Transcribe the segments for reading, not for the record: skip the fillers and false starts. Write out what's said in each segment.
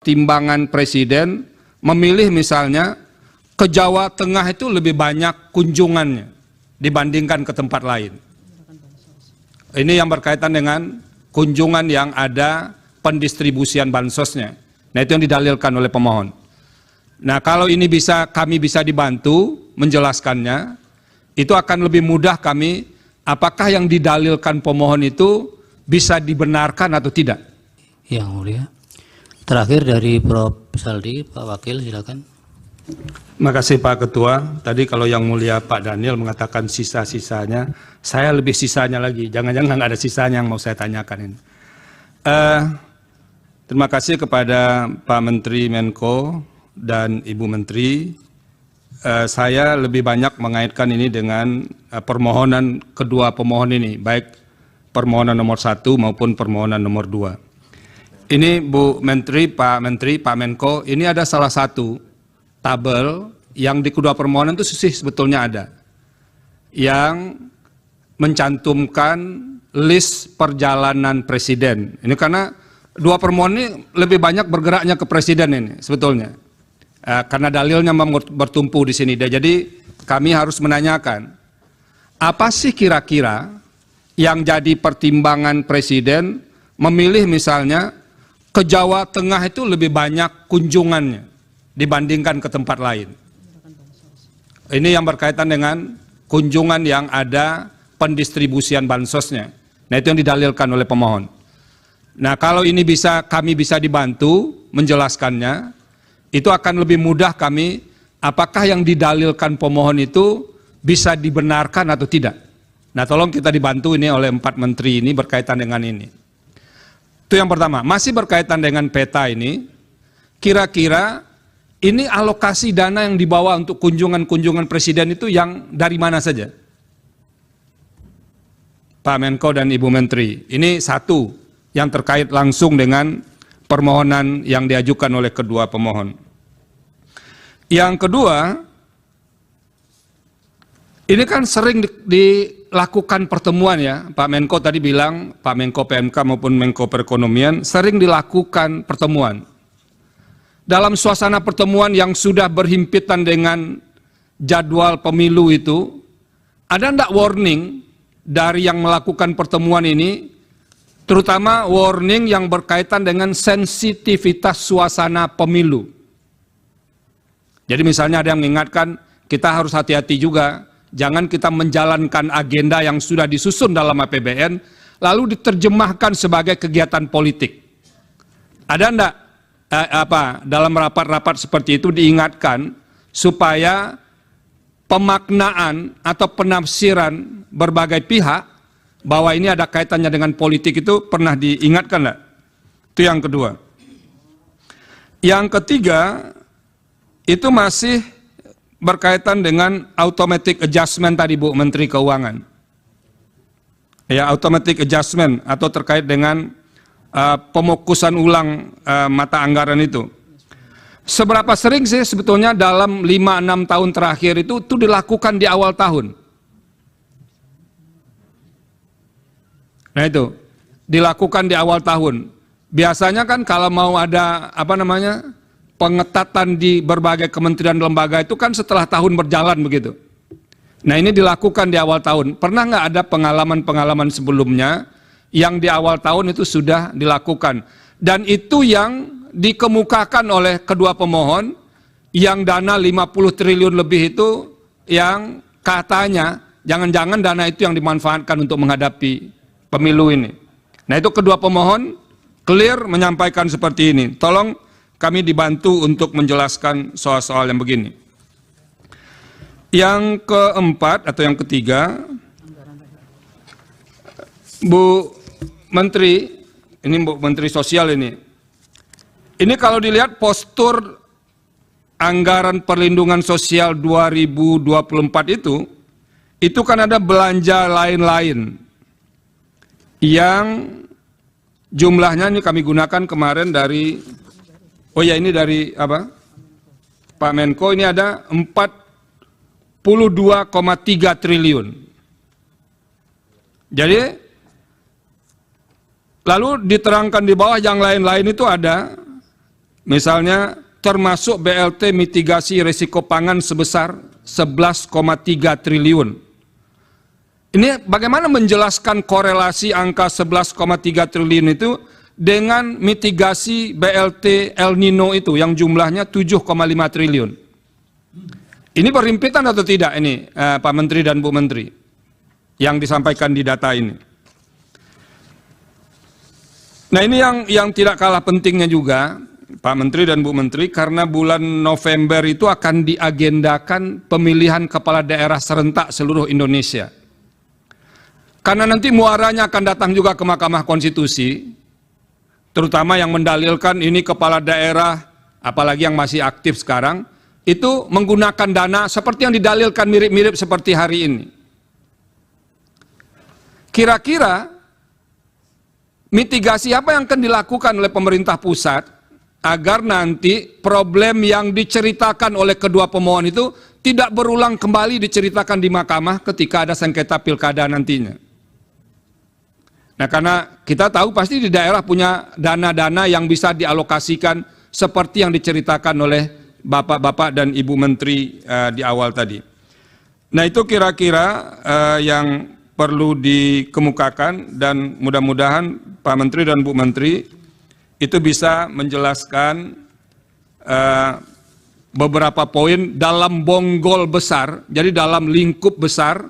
pertimbangan presiden memilih misalnya ke Jawa Tengah itu lebih banyak kunjungannya dibandingkan ke tempat lain. Ini yang berkaitan dengan kunjungan yang ada pendistribusian bansosnya. Nah, itu yang didalilkan oleh pemohon. Nah, kalau ini kami bisa dibantu menjelaskannya, itu akan lebih mudah kami apakah yang didalilkan pemohon itu bisa dibenarkan atau tidak. Yang mulia. Terakhir dari Prof. Saldi, Pak Wakil silakan. Terima kasih Pak Ketua. Tadi kalau yang mulia Pak Daniel mengatakan sisa-sisanya, saya lebih sisanya lagi. Jangan-jangan nggak ada sisanya yang mau saya tanyakan ini. Terima kasih kepada Pak Menteri Menko dan Ibu Menteri. Saya lebih banyak mengaitkan ini dengan permohonan kedua pemohon ini, baik permohonan nomor 1 maupun permohonan nomor 2. Ini Bu Menteri, Pak Menko, ini ada salah satu tabel yang di kedua permohonan itu sebetulnya ada, yang mencantumkan list perjalanan presiden. Ini karena dua permohonan ini lebih banyak bergeraknya ke presiden ini sebetulnya. Karena dalilnya bertumpu di sini. Jadi kami harus menanyakan, apa sih kira-kira yang jadi pertimbangan presiden memilih misalnya ke Jawa Tengah itu lebih banyak kunjungannya dibandingkan ke tempat lain. Ini yang berkaitan dengan kunjungan yang ada pendistribusian bansosnya. Nah, itu yang didalilkan oleh pemohon. Nah, kalau ini kami bisa dibantu menjelaskannya, itu akan lebih mudah kami apakah yang didalilkan pemohon itu bisa dibenarkan atau tidak. Nah, tolong kita dibantu ini oleh 4 menteri ini berkaitan dengan ini. Itu yang pertama. Masih berkaitan dengan peta ini, kira-kira ini alokasi dana yang dibawa untuk kunjungan-kunjungan presiden itu yang dari mana saja? Pak Menko dan Ibu Menteri, ini satu yang terkait langsung dengan permohonan yang diajukan oleh kedua pemohon. Yang kedua, ini kan sering dilakukan pertemuan ya, Pak Menko tadi bilang, Pak Menko PMK maupun Menko Perekonomian sering dilakukan pertemuan. Dalam suasana pertemuan yang sudah berhimpitan dengan jadwal pemilu itu, ada enggak warning dari yang melakukan pertemuan ini, terutama warning yang berkaitan dengan sensitivitas suasana pemilu. Jadi misalnya ada yang mengingatkan, kita harus hati-hati juga, jangan kita menjalankan agenda yang sudah disusun dalam APBN, lalu diterjemahkan sebagai kegiatan politik. Ada enggak dalam rapat-rapat seperti itu diingatkan supaya pemaknaan atau penafsiran berbagai pihak bahwa ini ada kaitannya dengan politik itu pernah diingatkan enggak? Itu yang kedua. Yang ketiga, itu masih berkaitan dengan automatic adjustment tadi Bu Menteri Keuangan. Ya, automatic adjustment atau terkait dengan pemokusan ulang mata anggaran itu. Seberapa sering sih sebetulnya dalam 5-6 tahun terakhir itu dilakukan di awal tahun? Nah itu, dilakukan di awal tahun. Biasanya kan kalau mau ada pengetatan di berbagai kementerian lembaga itu kan setelah tahun berjalan begitu. Nah ini dilakukan di awal tahun. Pernah nggak ada pengalaman-pengalaman sebelumnya yang di awal tahun itu sudah dilakukan? Dan itu yang dikemukakan oleh kedua pemohon, yang dana 50 triliun lebih itu yang katanya jangan-jangan dana itu yang dimanfaatkan untuk menghadapi pemilu ini. Nah itu kedua pemohon clear menyampaikan seperti ini. Tolong kami dibantu untuk menjelaskan soal-soal yang begini. Yang keempat atau yang ketiga, Bu Menteri, ini Bu Menteri Sosial ini kalau dilihat postur anggaran perlindungan sosial 2024 itu kan ada belanja lain-lain yang jumlahnya ini kami gunakan kemarin dari, ini dari apa? Pak Menko, ini ada 42,3 triliun. Jadi lalu diterangkan di bawah yang lain-lain itu ada Misalnya termasuk BLT mitigasi risiko pangan sebesar 11,3 triliun. Ini bagaimana menjelaskan korelasi angka 11,3 triliun itu dengan mitigasi BLT El Nino itu yang jumlahnya 7,5 triliun. Ini berhimpitan atau tidak ini Pak Menteri dan Bu Menteri yang disampaikan di data ini? Nah, ini yang tidak kalah pentingnya juga Pak Menteri dan Bu Menteri, karena bulan November itu akan diagendakan pemilihan kepala daerah serentak seluruh Indonesia. Karena nanti muaranya akan datang juga ke Mahkamah Konstitusi, terutama yang mendalilkan ini kepala daerah, apalagi yang masih aktif sekarang, itu menggunakan dana seperti yang didalilkan mirip-mirip seperti hari ini. Kira-kira mitigasi apa yang akan dilakukan oleh pemerintah pusat agar nanti problem yang diceritakan oleh kedua pemohon itu tidak berulang kembali diceritakan di mahkamah ketika ada sengketa pilkada nantinya. Nah, karena kita tahu pasti di daerah punya dana-dana yang bisa dialokasikan seperti yang diceritakan oleh Bapak-Bapak dan Ibu Menteri di awal tadi. Nah, itu kira-kira yang perlu dikemukakan, dan mudah-mudahan Pak Menteri dan Bu Menteri itu bisa menjelaskan beberapa poin dalam bonggol besar, jadi dalam lingkup besar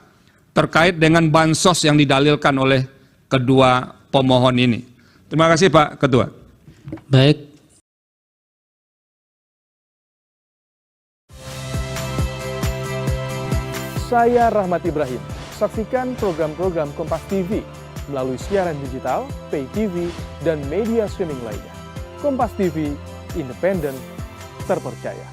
terkait dengan bansos yang didalilkan oleh kedua pemohon ini. Terima kasih Pak Ketua. Baik. Saya Rahmat Ibrahim. Saksikan program-program Kompas TV melalui siaran digital, pay TV, dan media streaming lainnya. Kompas TV, independen, terpercaya.